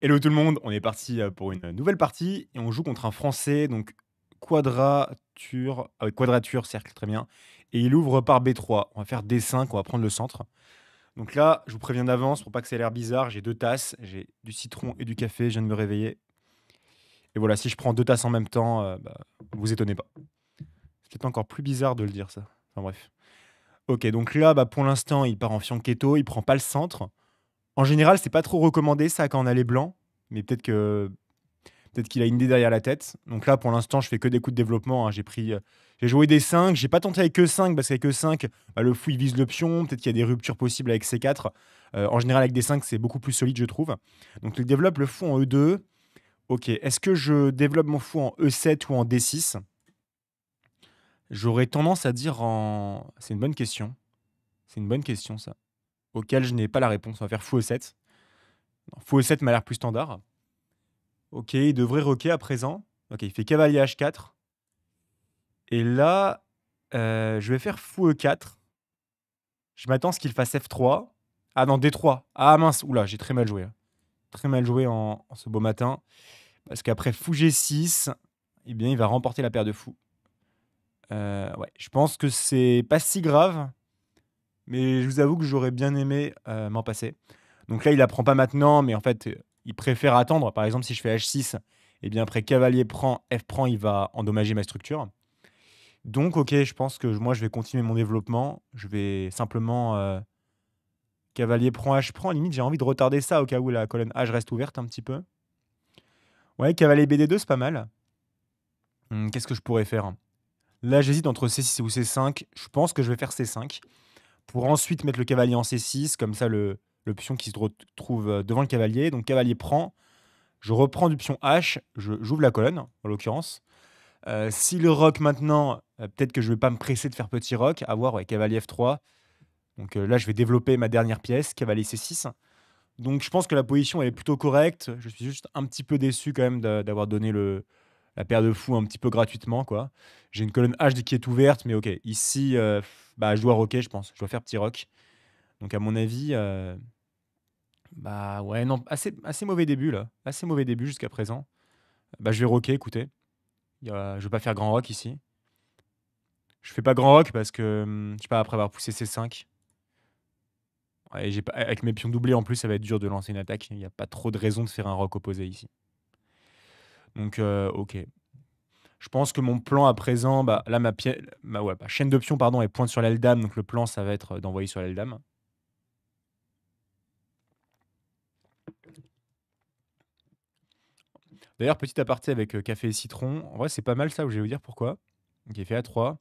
Hello tout le monde, on est parti pour une nouvelle partie et on joue contre un Français, donc quadrature, quadrature, cercle, très bien. Et il ouvre par B3. On va faire D5, on va prendre le centre. Donc là, je vous préviens d'avance pour pas que ça ait l'air bizarre, j'ai deux tasses, j'ai du citron et du café, je viens de me réveiller. Et voilà, si je prends deux tasses en même temps, vous étonnez pas. C'est peut-être encore plus bizarre de le dire ça. Enfin bref. Ok, donc là, pour l'instant, il part en fianchetto, il prend pas le centre. En général, c'est pas trop recommandé ça quand on a les blancs, mais peut-être qu'il a une idée derrière la tête. Donc là, pour l'instant, je fais que des coups de développement, hein. J'ai joué des 5. J'ai pas tenté avec E5 parce qu'avec E5, le fou il vise le pion. Peut-être qu'il y a des ruptures possibles avec C4. En général, avec des 5, c'est beaucoup plus solide, je trouve. Donc il développe le fou en E2. Ok, est-ce que je développe mon fou en E7 ou en D6? J'aurais tendance à dire en. C'est une bonne question. C'est une bonne question, ça. Auquel je n'ai pas la réponse. On va faire fou E7. Non, fou E7 m'a l'air plus standard. Ok, il devrait roquer à présent. Ok, il fait cavalier H4. Et là, je vais faire fou E4. Je m'attends à ce qu'il fasse F3. Ah non, D3. Ah mince, oula, j'ai très mal joué, hein. Très mal joué en ce beau matin. Parce qu'après fou G6, eh bien, il va remporter la paire de fous. Ouais, je pense que c'est pas si grave, mais je vous avoue que j'aurais bien aimé m'en passer. Donc là, il apprend pas maintenant, mais en fait, il préfère attendre. Par exemple, si je fais H6, eh bien après cavalier prend, F prend, il va endommager ma structure. Donc, ok, je pense que moi, je vais continuer mon développement. Je vais simplement cavalier prend H prend. Limite, j'ai envie de retarder ça au cas où la colonne H reste ouverte un petit peu. Ouais, cavalier BD2, c'est pas mal. Qu'est-ce que je pourrais faire? Là, j'hésite entre C6 ou C5. Je pense que je vais faire C5 pour ensuite mettre le cavalier en C6. Comme ça, le pion qui se retrouve devant le cavalier. Donc, cavalier prend. Je reprends du pion H. J'ouvre la colonne, en l'occurrence. Si le roc maintenant, peut-être que je vais pas me presser de faire petit roc. À voir, ouais, cavalier F3. Donc là, je vais développer ma dernière pièce, cavalier C6. Donc je pense que la position elle est plutôt correcte. Je suis juste un petit peu déçu quand même d'avoir donné la paire de fous un petit peu gratuitement, quoi. J'ai une colonne H qui est ouverte, mais ok. Ici, je dois rocker, je pense. Je dois faire petit rock. Donc à mon avis, ouais, non, assez mauvais début là. Assez mauvais début jusqu'à présent. Je vais rocker, écoutez. Je vais pas faire grand rock ici. Je fais pas grand rock parce que, je sais pas, après avoir poussé C5. Ouais, j'ai pas avec mes pions doublés en plus, ça va être dur de lancer une attaque. Il y a pas trop de raison de faire un roc opposé ici. Donc OK. Je pense que mon plan à présent, là ma chaîne de pions pardon, elle pointe sur l'aile dame, donc le plan ça va être d'envoyer sur l'aile dame. D'ailleurs, petit aparté avec, café et citron, en vrai c'est pas mal ça, je vais vous dire pourquoi. Donc il fait A3.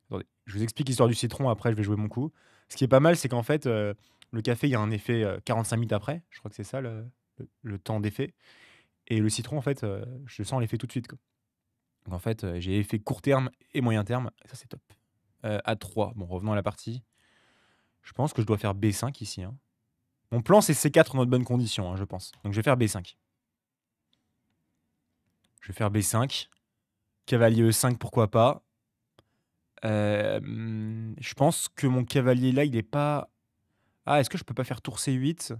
Attendez, je vous explique l'histoire du citron, après je vais jouer mon coup. Ce qui est pas mal, c'est qu'en fait, le café, il y a un effet, 45 minutes après. Je crois que c'est ça le temps d'effet et le citron en fait, je sens l'effet tout de suite, quoi. Donc en fait, j'ai effet court terme et moyen terme, et ça c'est top. A3, bon revenons à la partie. Je pense que je dois faire B5 ici, hein. Mon plan c'est C4 dans de bonnes conditions, hein, je pense. Donc je vais faire B5. Je vais faire B5. Cavalier E5, pourquoi pas. Je pense que mon cavalier là, il est pas. Ah, est-ce que je peux pas faire tour C8?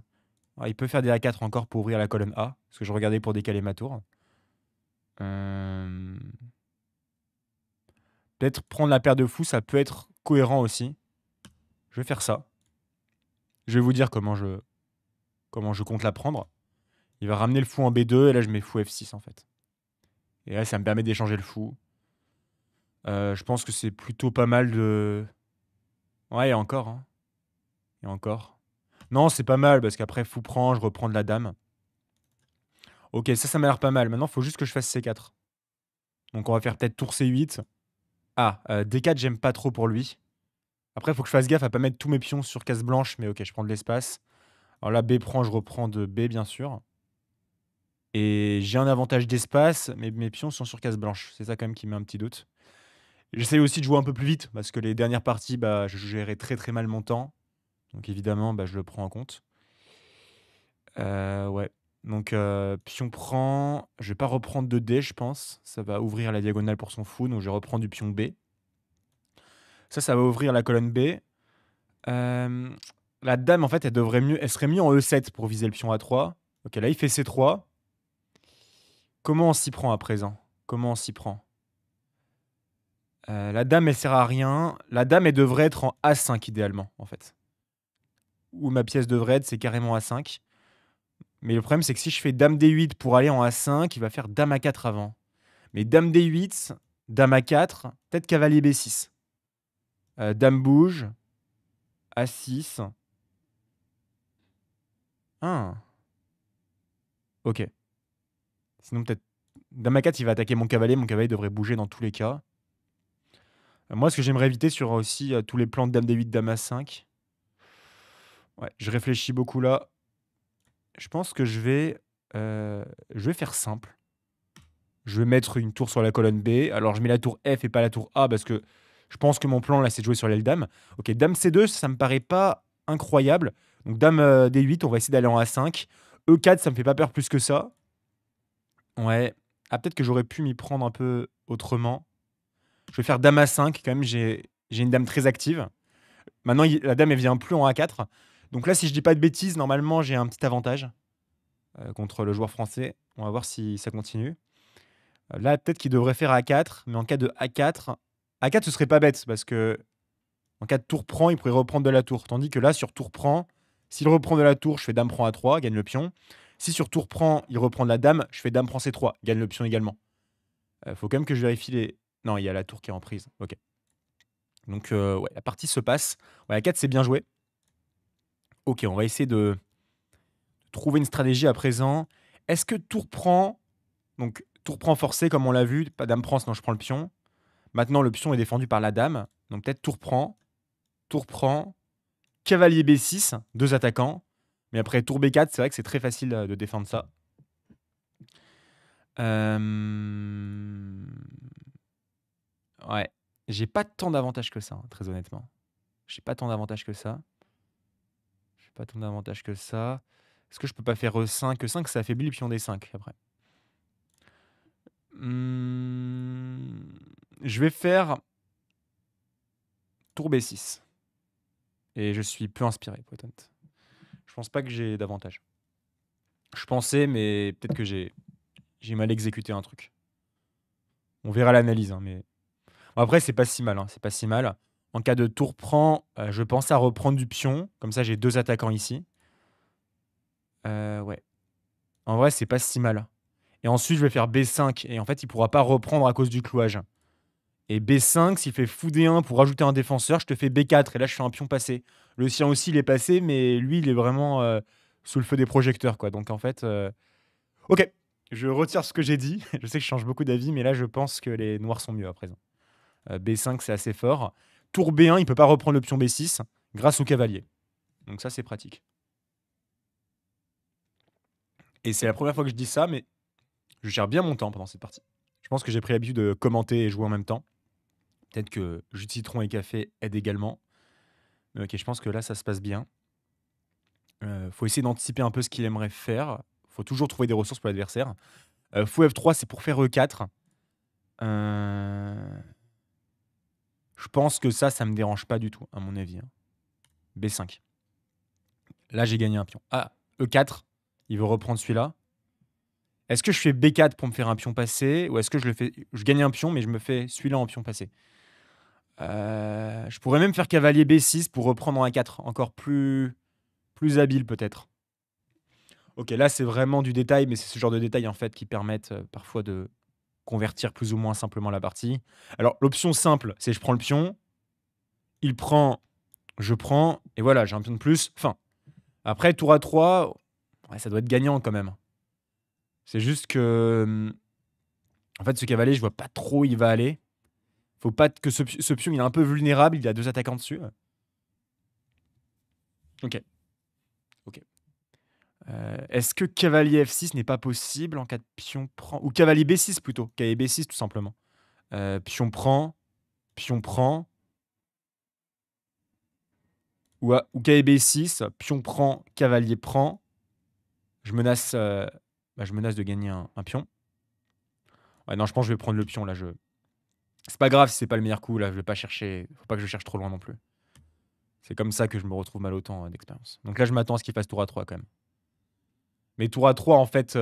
Ah, il peut faire des A4 encore pour ouvrir la colonne A, parce que je regardais pour décaler ma tour. Euh, Peut-être prendre la paire de fous, ça peut être cohérent aussi. Je vais faire ça. Je vais vous dire comment je compte la prendre. Il va ramener le fou en B2 et là je mets fou F6 en fait. Et là ça me permet d'échanger le fou. Je pense que c'est plutôt pas mal de. Ouais, et encore, hein. Et encore. Non, c'est pas mal parce qu'après fou prend, je reprends de la dame. Ok, ça m'a l'air pas mal. Maintenant, il faut juste que je fasse C4. Donc on va faire peut-être tour C8. Ah, D4, j'aime pas trop pour lui. Après, il faut que je fasse gaffe à pas mettre tous mes pions sur case blanche, mais ok, je prends de l'espace. Alors là, B prend, je reprends de B, bien sûr. Et j'ai un avantage d'espace, mais mes pions sont sur case blanche. C'est ça quand même qui met un petit doute. J'essaie aussi de jouer un peu plus vite, parce que les dernières parties, je gérais très très mal mon temps. Donc évidemment, je le prends en compte. Ouais. Donc pion prend. Je vais pas reprendre de D, je pense. Ça va ouvrir la diagonale pour son fou, donc je reprends du pion B. Ça va ouvrir la colonne B. La dame, en fait, elle serait mieux en E7 pour viser le pion A3. Ok, là, il fait C3. Comment on s'y prend à présent? Comment on s'y prend? La dame, elle sert à rien. La dame, elle devrait être en A5 idéalement, en fait. Où ma pièce devrait être, c'est carrément A5. Mais le problème, c'est que si je fais dame D8 pour aller en A5, il va faire dame A4 avant. Mais dame D8, dame A4, peut-être cavalier B6. Dame bouge, A6. Ah, ok. Sinon, peut-être dame A4, il va attaquer mon cavalier. Mon cavalier devrait bouger dans tous les cas. Moi, ce que j'aimerais éviter sur aussi tous les plans de dame D8, dame A5. Ouais, je réfléchis beaucoup là. Je pense que je vais faire simple. Je vais mettre une tour sur la colonne B. Alors, je mets la tour F et pas la tour A parce que je pense que mon plan là, c'est de jouer sur l'aile dame. Ok, dame C2, ça me paraît pas incroyable. Donc, dame D8, on va essayer d'aller en A5. E4, ça me fait pas peur plus que ça. Ouais. Ah, peut-être que j'aurais pu m'y prendre un peu autrement. Je vais faire dame A5 quand même. J'ai une dame très active. Maintenant, la dame, elle vient plus en A4. Donc là, si je dis pas de bêtises, normalement, j'ai un petit avantage contre le joueur français. On va voir si ça continue. Là, peut-être qu'il devrait faire A4, mais en cas de A4, A4 ce serait pas bête parce que en cas de tour prend, il pourrait reprendre de la tour. Tandis que là, sur tour prend, s'il reprend de la tour, je fais dame prend A3, gagne le pion. Si sur tour prend, il reprend de la dame, je fais dame prend C3, gagne le pion également. Faut quand même que je vérifie les. Non, il y a la tour qui est en prise. Ok. Donc, ouais, la partie se passe. Ouais, A4, c'est bien joué. Ok, on va essayer de trouver une stratégie à présent. Est-ce que tour prend. Donc, tour prend forcé, comme on l'a vu. Pas dame prend, sinon je prends le pion. Maintenant, le pion est défendu par la dame. Donc peut-être tour prend, cavalier B6, deux attaquants. Mais après tour B4, c'est vrai que c'est très facile de défendre ça. Ouais, j'ai pas tant d'avantages que ça, hein, très honnêtement. J'ai pas tant d'avantages que ça. J'ai pas tant d'avantages que ça. Est-ce que je peux pas faire E5? E5, ça affaiblit le pion D5 après. Je vais faire tour B6. Et je suis peu inspiré, pour être honnête. Je pense pas que j'ai d'avantages. Je pensais, mais peut-être que j'ai mal exécuté un truc. On verra l'analyse, hein, mais bon, après, c'est pas si mal, hein, c'est pas si mal. En cas de tour prend, je pense à reprendre du pion. Comme ça, j'ai deux attaquants ici. Ouais. En vrai, c'est pas si mal. Et ensuite, je vais faire B5. Et en fait, il pourra pas reprendre à cause du clouage. Et B5, s'il fait fou D1 pour rajouter un défenseur, je te fais B4. Et là, je fais un pion passé. Le sien aussi, il est passé, mais lui, il est vraiment sous le feu des projecteurs, quoi. Donc, en fait, ok. Je retire ce que j'ai dit. Je sais que je change beaucoup d'avis, mais là, je pense que les noirs sont mieux à présent. B5, c'est assez fort. Tour B1, il peut pas reprendre le pion B6 grâce au cavalier. Donc ça, c'est pratique. Et c'est la première fois que je dis ça, mais je gère bien mon temps pendant cette partie. Je pense que j'ai pris l'habitude de commenter et jouer en même temps. Peut-être que jus de citron et café aident également. Mais ok, je pense que là, ça se passe bien. Faut essayer d'anticiper un peu ce qu'il aimerait faire. Faut toujours trouver des ressources pour l'adversaire. Fou F3, c'est pour faire E4. Je pense que ça me dérange pas du tout, à mon avis, hein. B5. Là, j'ai gagné un pion. Ah, E4. Il veut reprendre celui-là. Est-ce que je fais B4 pour me faire un pion passé ou est-ce que je gagne un pion mais je me fais celui-là en pion passé? Je pourrais même faire cavalier B6 pour reprendre en A4, encore plus habile peut-être. Ok, là c'est vraiment du détail, mais c'est ce genre de détails en fait qui permettent parfois de convertir plus ou moins simplement la partie. Alors l'option simple, c'est je prends le pion, il prend, je prends, et voilà, j'ai un pion de plus, fin. Après, tour A3, ouais, ça doit être gagnant quand même. C'est juste que, en fait, ce cavalier, je vois pas trop où il va aller. Faut pas que ce pion, il est un peu vulnérable, il a deux attaquants dessus. Ok, ok. Est-ce que cavalier F6 n'est pas possible en cas de pion prend? Ou cavalier B6 plutôt, cavalier B6 tout simplement. Pion prend, pion prend. Ou cavalier B6, pion prend, cavalier prend. Je menace, je menace de gagner un pion. Ouais, non, je pense que je vais prendre le pion là. C'est pas grave si c'est pas le meilleur coup là. Je vais pas chercher. Faut pas que je cherche trop loin non plus. C'est comme ça que je me retrouve mal autant d'expérience. Donc là, je m'attends à ce qu'il fasse tour à 3 quand même. Mais tour à 3, en fait,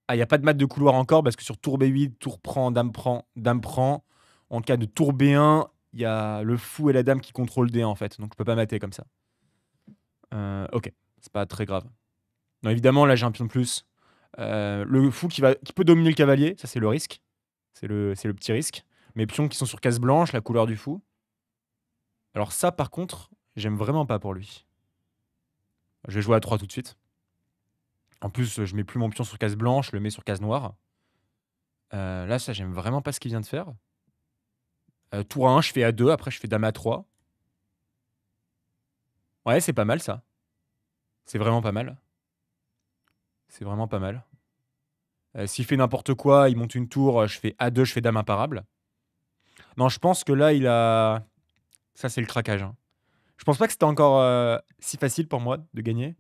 Ah, il y a pas de mat de couloir encore parce que sur tour B8, tour prend, dame prend, dame prend. En cas de tour B1, il y a le fou et la dame qui contrôlent D1 en fait, donc je peux pas mater comme ça. OK, c'est pas très grave. Non, évidemment, là, j'ai un pion de plus. Le fou qui peut dominer le cavalier, ça c'est le risque. C'est le petit risque. Mes pions qui sont sur case blanche, la couleur du fou. Alors ça, par contre, j'aime vraiment pas pour lui. Je vais jouer à 3 tout de suite. En plus, je mets plus mon pion sur case blanche, je le mets sur case noire. Là, ça, j'aime vraiment pas ce qu'il vient de faire. Tour A1, je fais A2, après je fais dame A3. Ouais, c'est pas mal ça. C'est vraiment pas mal. C'est vraiment pas mal. S'il fait n'importe quoi, il monte une tour, je fais A2, je fais dame imparable. Non, je pense que là, il a... Ça, c'est le craquage, hein. Je pense pas que c'était encore si facile pour moi de gagner.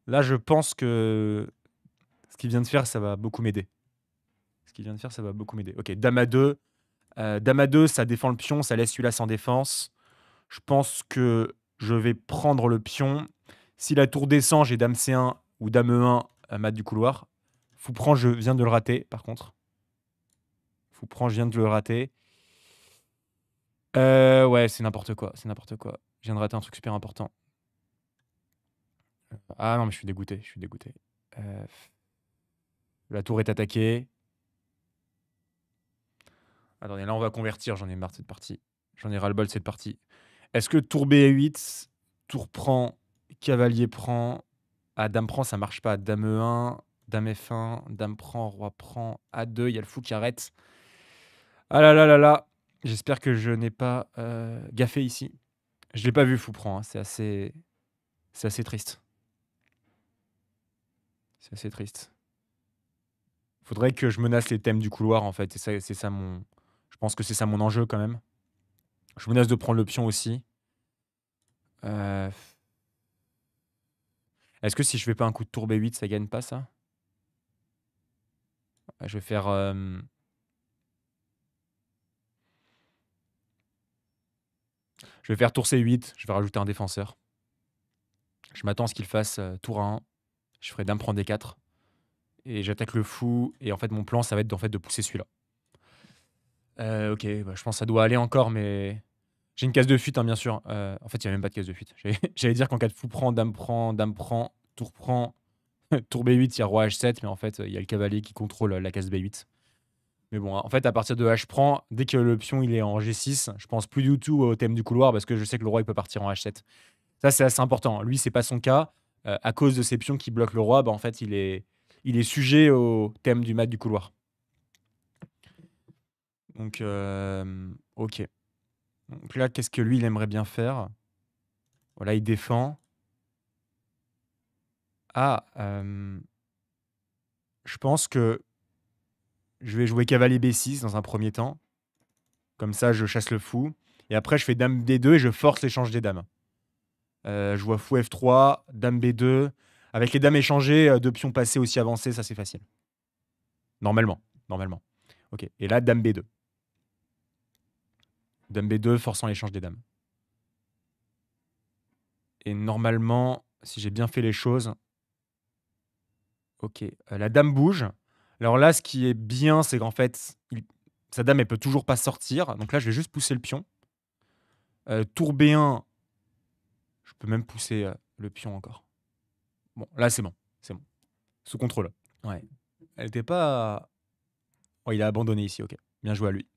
Là, je pense que ce qu'il vient de faire, ça va beaucoup m'aider. Ce qu'il vient de faire, ça va beaucoup m'aider. Ok, dame A2. Dame A2, ça défend le pion, ça laisse celui-là sans défense. Je pense que je vais prendre le pion. Si la tour descend, j'ai dame C1 ou dame E1, mat du couloir. Fou prend, je viens de le rater, par contre. Fou prend, je viens de le rater. Ouais, c'est n'importe quoi, c'est n'importe quoi. Je viens de rater un truc super important. Ah non, mais je suis dégoûté, je suis dégoûté. La tour est attaquée. Attendez, là, on va convertir, j'en ai marre de cette partie. J'en ai ras-le-bol de cette partie. Est-ce que tour B8, tour prend, cavalier prend, ah, dame prend, ça marche pas. Dame E1, dame F1, dame prend, roi prend, A2, il y a le fou qui arrête. Ah là là là là, j'espère que je n'ai pas gaffé ici. Je l'ai pas vu, fou prend, hein. C'est assez triste. C'est assez triste. Faudrait que je menace les thèmes du couloir, en fait. C'est ça mon... Je pense que c'est ça mon enjeu, quand même. Je menace de prendre le pion aussi. Euh, Est-ce que si je fais pas un coup de tour B8, ça gagne pas, ça? Je vais faire... Je vais faire tour C8, je vais rajouter un défenseur. Je m'attends à ce qu'il fasse tour A1. Je ferai dame prend D4. Et j'attaque le fou. Et en fait, mon plan, ça va être en fait, de pousser celui-là. Ok, bah, je pense que ça doit aller encore, mais... J'ai une case de fuite, hein, bien sûr. En fait, il n'y a même pas de case de fuite. J'allais dire qu'en cas de fou prend, dame prend, tour prend, tour B8, il y a roi H7, mais en fait, il y a le cavalier qui contrôle la case B8. Mais bon, en fait, à partir de H prend, dès que le pion il est en G6, je pense plus du tout au thème du couloir parce que je sais que le roi il peut partir en H7. Ça, c'est assez important. Lui, c'est pas son cas. À cause de ces pions qui bloquent le roi, bah, en fait, il est sujet au thème du mat du couloir. Donc, ok. Donc là, qu'est-ce que lui, il aimerait bien faire? Voilà, il défend. Ah, je pense que je vais jouer cavalier B6 dans un premier temps. Comme ça, je chasse le fou. Et après, je fais dame D2 et je force l'échange des dames. Je vois fou F3, dame B2. Avec les dames échangées, deux pions passés aussi avancés, ça c'est facile. Normalement. Normalement. Ok. Et là, dame B2. Dame B2, forçant l'échange des dames. Et normalement, si j'ai bien fait les choses... Ok. La dame bouge. Alors là, ce qui est bien, c'est qu'en fait, sa dame, elle peut toujours pas sortir. Donc là, je vais juste pousser le pion. Tour B1, je peux même pousser le pion encore. Bon, là, c'est bon. C'est bon. Sous contrôle. Ouais. Elle était pas... Oh, il a abandonné ici, ok. Bien joué à lui.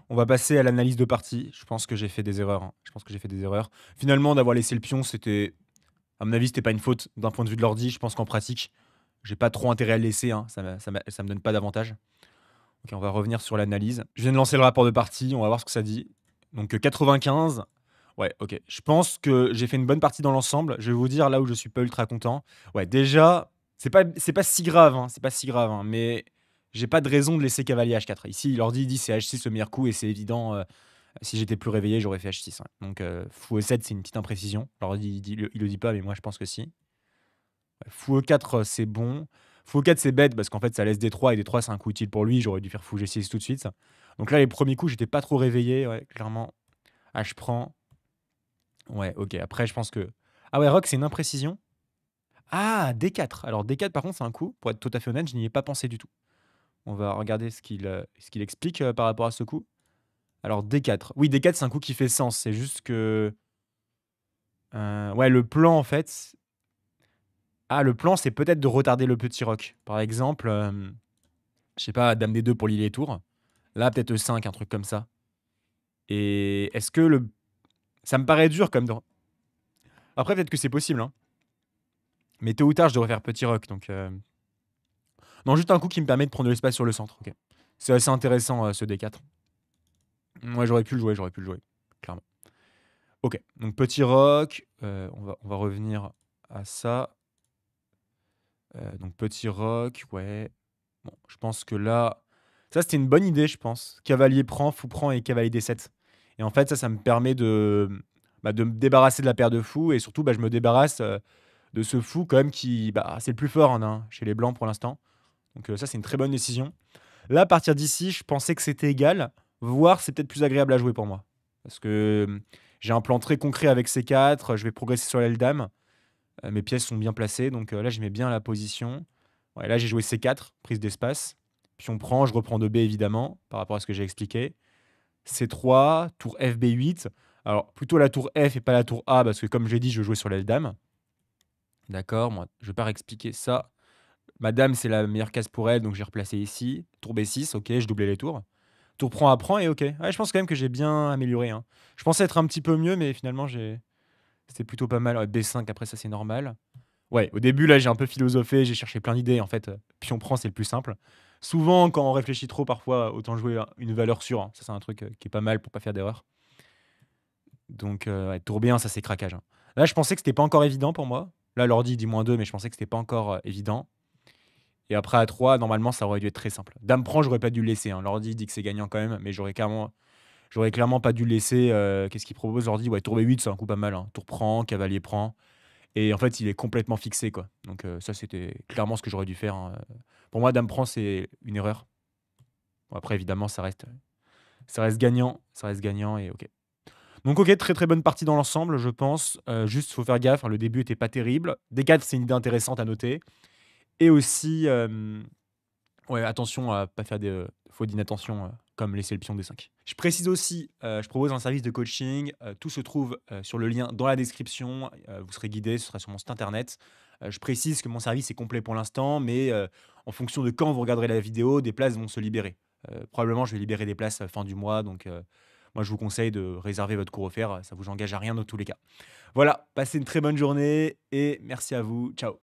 On va passer à l'analyse de partie. Je pense que j'ai fait des erreurs, hein. Je pense que j'ai fait des erreurs. Finalement, d'avoir laissé le pion, c'était... À mon avis, c'était pas une faute d'un point de vue de l'ordi. Je pense qu'en pratique, j'ai pas trop intérêt à le laisser, hein. Ça me donne pas d'avantage. Ok, on va revenir sur l'analyse. Je viens de lancer le rapport de partie. On va voir ce que ça dit. Donc 95. Ouais, ok. Je pense que j'ai fait une bonne partie dans l'ensemble. Je vais vous dire là où je suis pas ultra content. Ouais, déjà, c'est pas si grave, hein. C'est pas si grave, hein. Mais j'ai pas de raison de laisser cavalier H4. Ici, l'ordi dit c'est H6 le meilleur coup et c'est évident. Si j'étais plus réveillé, j'aurais fait H6, hein. Donc fou E7, c'est une petite imprécision. L'ordi il le dit pas, mais moi je pense que si. Ouais, fou E4, c'est bon. Fou E4, c'est bête parce qu'en fait ça laisse D3 et D3 c'est un coup utile pour lui. J'aurais dû faire fou G6 tout de suite. Donc là, les premiers coups, j'étais pas trop réveillé. Ouais, clairement. H prend. Ouais, ok. Après, je pense que. Ah ouais, Rock, c'est une imprécision. Ah, D4. Alors D4 par contre, c'est un coup, pour être tout à fait honnête, je n'y ai pas pensé du tout. On va regarder ce qu'il explique, par rapport à ce coup. Alors D4. Oui, D4, c'est un coup qui fait sens. C'est juste que, ouais, le plan en fait, le plan, c'est peut-être de retarder le petit roc. Par exemple, je sais pas, dame D2 pour lier les tours. Là, peut-être E5, un truc comme ça. Et est-ce que le ça me paraît dur comme dans après peut-être que c'est possible, hein, mais tôt ou tard, je devrais faire petit roc donc non, juste un coup qui me permet de prendre de l'espace sur le centre, OK. C'est assez intéressant, ce D4. Ouais, j'aurais pu le jouer, clairement. OK, donc petit roc, on va revenir à ça. Donc petit roc, ouais. Bon, je pense que là ça, c'était une bonne idée, je pense. Cavalier prend, fou prend et cavalier D7 et en fait, ça me permet de me débarrasser de la paire de fous et surtout, je me débarrasse, de ce fou quand même qui, c'est le plus fort en un chez les blancs pour l'instant. Donc ça, c'est une très bonne décision. Là, à partir d'ici, je pensais que c'était égal, voire c'est peut-être plus agréable à jouer pour moi. Parce que, j'ai un plan très concret avec C4, je vais progresser sur l'aile dame, mes pièces sont bien placées, donc là, je mets bien la position. Ouais, là, j'ai joué C4, prise d'espace. Puis on prend, je reprends 2B évidemment, par rapport à ce que j'ai expliqué. C3, tour F, B8. Alors, plutôt la tour F et pas la tour A, parce que comme j'ai dit, je veux jouer sur l'aile dame. D'accord, moi, je vais pas réexpliquer ça. Ma dame, c'est la meilleure case pour elle, donc j'ai replacé ici. Tour B6, OK, je doublais les tours. Tour prend apprend et OK. Ouais, je pense quand même que j'ai bien amélioré, hein. Je pensais être un petit peu mieux, mais finalement, c'était plutôt pas mal. Ouais, B5, après ça, c'est normal. Ouais, au début, là, j'ai un peu philosophé, j'ai cherché plein d'idées. En fait, pion prend, c'est le plus simple. Souvent, quand on réfléchit trop, parfois, autant jouer une valeur sûre, hein. Ça, c'est un truc qui est pas mal pour pas faire d'erreur. Donc, ouais, tour B1, ça, c'est craquage, hein. Là, je pensais que c'était pas encore évident pour moi. Là, l'ordi dit -2, mais je pensais que c'était pas encore évident. Et après à 3, normalement, ça aurait dû être très simple. Dame prend, j'aurais pas dû le laisser, hein. L'ordi dit que c'est gagnant quand même, mais j'aurais clairement pas dû le laisser. Qu'est-ce qu'il propose l'ordi? Ouais, tour B8, c'est un coup pas mal, hein. Tour prend, cavalier prend. Et en fait, il est complètement fixé, quoi. Donc ça, c'était clairement ce que j'aurais dû faire, hein. Pour moi, dame prend, c'est une erreur. Bon, après, évidemment, ça reste gagnant. Ça reste gagnant et OK. Donc OK, très, très bonne partie dans l'ensemble, je pense. Juste, faut faire gaffe, hein, le début était pas terrible. D4, c'est une idée intéressante à noter et aussi, ouais, attention à pas faire de fautes d'inattention, comme laisser le pion D5. Je précise aussi, je propose un service de coaching, tout se trouve, sur le lien dans la description, vous serez guidé, ce sera sur mon site internet. Je précise que mon service est complet pour l'instant, mais en fonction de quand vous regarderez la vidéo, des places vont se libérer. Probablement, je vais libérer des places, fin du mois, donc moi, je vous conseille de réserver votre cours offert, ça vous engage à rien dans tous les cas. Voilà, passez une très bonne journée et merci à vous. Ciao.